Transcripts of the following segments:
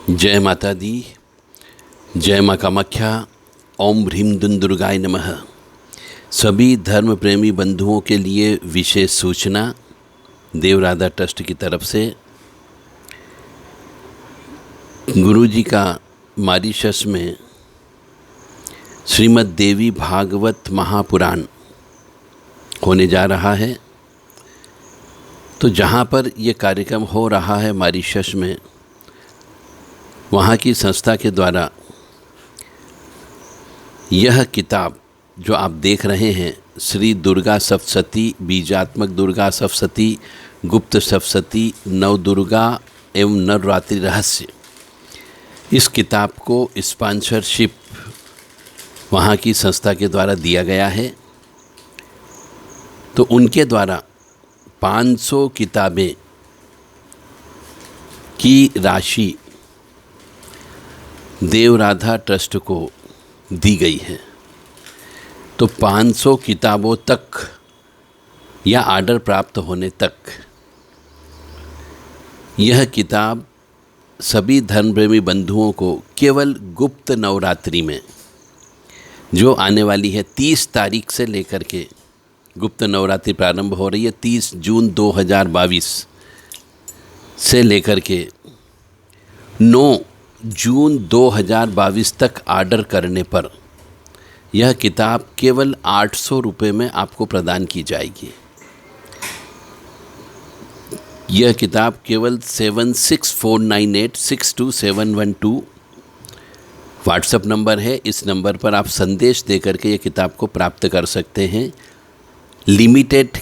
जय माता दी। जय माँ कामाख्या। ओम ह्रीम दुन दुर्गाय नमः। सभी धर्म प्रेमी बंधुओं के लिए विशेष सूचना देव राधा ट्रस्ट की तरफ से। गुरु जी का मॉरिशस में श्रीमद् देवी भागवत महापुराण होने जा रहा है। तो जहाँ पर ये कार्यक्रम हो रहा है मॉरिशस में, वहाँ की संस्था के द्वारा यह किताब जो आप देख रहे हैं, श्री दुर्गा सप्तशती, बीजात्मक दुर्गा सप्तशती, गुप्त सप्तशती, नव दुर्गा एवं नवरात्रि रहस्य, इस किताब को स्पॉन्सरशिप वहाँ की संस्था के द्वारा दिया गया है। तो उनके द्वारा 500 किताबें की राशि देव राधा ट्रस्ट को दी गई है। तो 500 किताबों तक या आर्डर प्राप्त होने तक यह किताब सभी धर्मप्रेमी बंधुओं को केवल गुप्त नवरात्रि में, जो आने वाली है 30 तारीख से लेकर के गुप्त नवरात्रि प्रारंभ हो रही है, 30 जून 2022 से लेकर के 9 जून 2022 तक ऑर्डर करने पर यह किताब केवल 800 रुपये में आपको प्रदान की जाएगी। यह किताब केवल 7649862712 व्हाट्सएप नंबर है। इस नंबर पर आप संदेश दे करके यह किताब को प्राप्त कर सकते हैं। लिमिटेड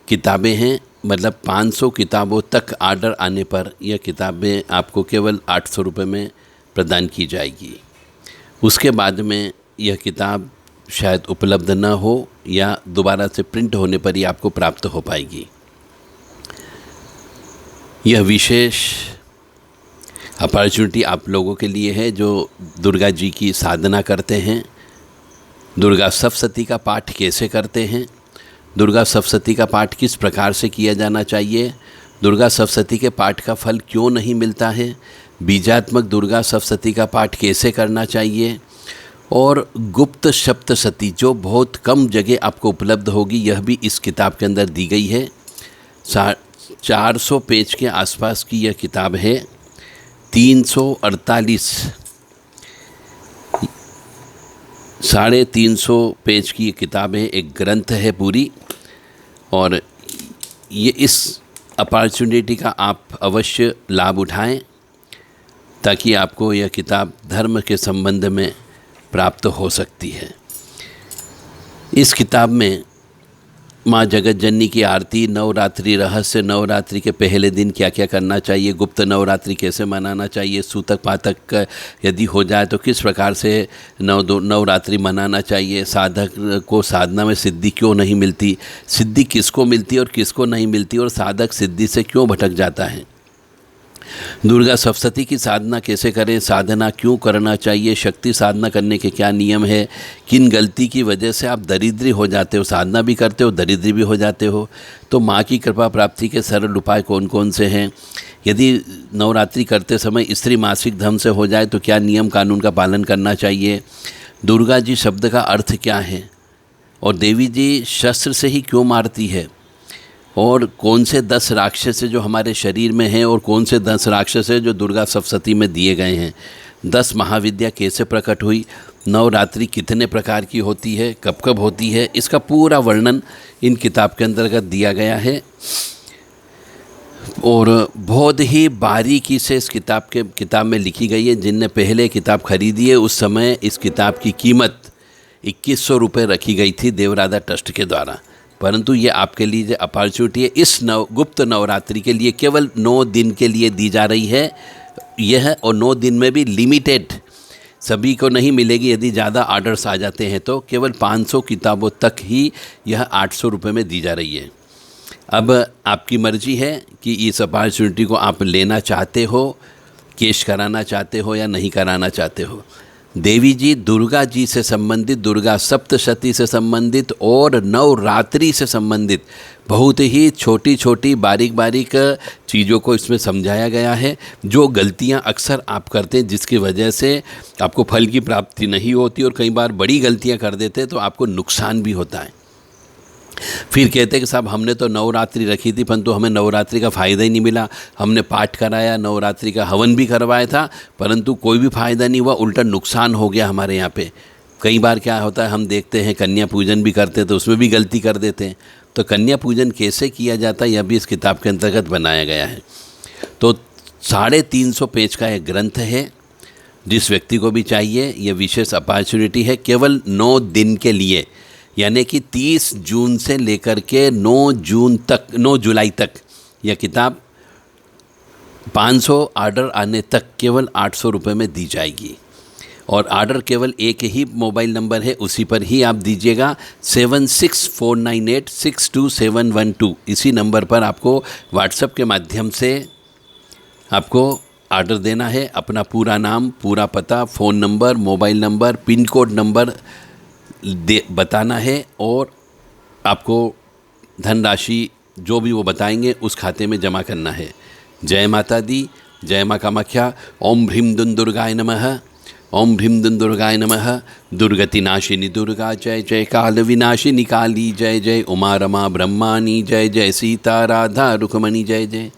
किताबें हैं, मतलब 500 किताबों तक ऑर्डर आने पर यह किताबें आपको केवल 800 रुपये में प्रदान की जाएगी। उसके बाद में यह किताब शायद उपलब्ध न हो या दोबारा से प्रिंट होने पर ही आपको प्राप्त हो पाएगी। यह विशेष अपॉर्चुनिटी आप लोगों के लिए है जो दुर्गा जी की साधना करते हैं। दुर्गा सप्तशती का पाठ कैसे करते हैं, दुर्गा सप्तशती का पाठ किस प्रकार से किया जाना चाहिए, दुर्गा सप्तशती के पाठ का फल क्यों नहीं मिलता है, बीजात्मक दुर्गा सप्तशती का पाठ कैसे करना चाहिए, और गुप्त सप्तशती जो बहुत कम जगह आपको उपलब्ध होगी, यह भी इस किताब के अंदर दी गई है। 400 पेज के आसपास की यह किताब है। 348 पेज की ये किताब है, एक ग्रंथ है पूरी। और ये इस अपॉर्चुनिटी का आप अवश्य लाभ उठाएं ताकि आपको यह किताब धर्म के संबंध में प्राप्त हो सकती है। इस किताब में माँ जगत जननी की आरती, नवरात्रि रहस्य, नवरात्रि के पहले दिन क्या क्या करना चाहिए, गुप्त नवरात्रि कैसे मनाना चाहिए, सूतक पातक यदि हो जाए तो किस प्रकार से नवरात्रि मनाना चाहिए, साधक को साधना में सिद्धि क्यों नहीं मिलती, सिद्धि किसको मिलती और किसको नहीं मिलती, और साधक सिद्धि से क्यों भटक जाता है, दुर्गा सप्तशती की साधना कैसे करें, साधना क्यों करना चाहिए, शक्ति साधना करने के क्या नियम है, किन गलती की वजह से आप दरिद्री हो जाते हो, साधना भी करते हो दरिद्री भी हो जाते हो, तो माँ की कृपा प्राप्ति के सरल उपाय कौन कौन से हैं, यदि नवरात्रि करते समय स्त्री मासिक धर्म से हो जाए तो क्या नियम कानून का पालन करना चाहिए, दुर्गा जी शब्द का अर्थ क्या है, और देवी जी शस्त्र से ही क्यों मारती है, और कौन से 10 राक्षस जो हमारे शरीर में हैं और कौन से 10 राक्षस जो दुर्गा सप्तशती में दिए गए हैं, 10 महाविद्या कैसे प्रकट हुई, नवरात्रि कितने प्रकार की होती है, कब कब होती है, इसका पूरा वर्णन इन किताब के अंतर्गत दिया गया है। और बहुत ही बारीकी से इस किताब में लिखी गई है। जिनने पहले किताब खरीदी है उस समय इस किताब की कीमत 2100 रुपये रखी गई थी देव राधा ट्रस्ट के द्वारा, परंतु ये आपके लिए जो अपॉर्चुनिटी है इस गुप्त नवरात्रि के लिए केवल 9 दिन के लिए दी जा रही है यह, और 9 दिन में भी लिमिटेड, सभी को नहीं मिलेगी। यदि ज़्यादा ऑर्डर्स आ जाते हैं तो केवल 500 किताबों तक ही यह 800 रुपये में दी जा रही है। अब आपकी मर्जी है कि इस अपॉर्चुनिटी को आप लेना चाहते हो, कैश कराना चाहते हो या नहीं कराना चाहते हो। देवी जी दुर्गा जी से संबंधित, दुर्गा सप्तशती से संबंधित और नवरात्रि से संबंधित बहुत ही छोटी छोटी बारीक बारीक चीज़ों को इसमें समझाया गया है। जो गलतियां अक्सर आप करते हैं जिसकी वजह से आपको फल की प्राप्ति नहीं होती और कई बार बड़ी गलतियां कर देते हैं तो आपको नुकसान भी होता है। फिर कहते हैं कि साहब हमने तो नवरात्रि रखी थी परंतु हमें नवरात्रि का फ़ायदा ही नहीं मिला, हमने पाठ कराया, नवरात्रि का हवन भी करवाया था परंतु कोई भी फ़ायदा नहीं हुआ, उल्टा नुकसान हो गया हमारे यहाँ पे। कई बार क्या होता है, हम देखते हैं कन्या पूजन भी करते हैं तो उसमें भी गलती कर देते हैं। तो कन्या पूजन कैसे किया जाता है यह भी इस किताब के अंतर्गत बनाया गया है। तो 350 पेज का एक ग्रंथ है, जिस व्यक्ति को भी चाहिए यह विशेष अपॉर्चुनिटी है। केवल 9 दिन के लिए, यानी कि 30 जून से लेकर के 9 जुलाई तक यह किताब 500 ऑर्डर आने तक केवल 800 रुपये में दी जाएगी। और ऑर्डर केवल एक ही मोबाइल नंबर है, उसी पर ही आप दीजिएगा 7649862712। इसी नंबर पर आपको व्हाट्सएप के माध्यम से आपको ऑर्डर देना है। अपना पूरा नाम, पूरा पता, phone number, mobile number, pin code number बताना है और आपको धनराशि जो भी वो बताएंगे उस खाते में जमा करना है। जय माता दी, जय माँ कामाख्या। ओम ह्रीं दुं दुर्गाय नमः। ओम ह्रीं दुं दुर्गाय नमः। दुर्गति नाशिनी दुर्गा जय जय, काल विनाशिनी काली जय जय, उमा रमा ब्रह्मानी जय जय, सीता राधा रुक्मणी जय जय।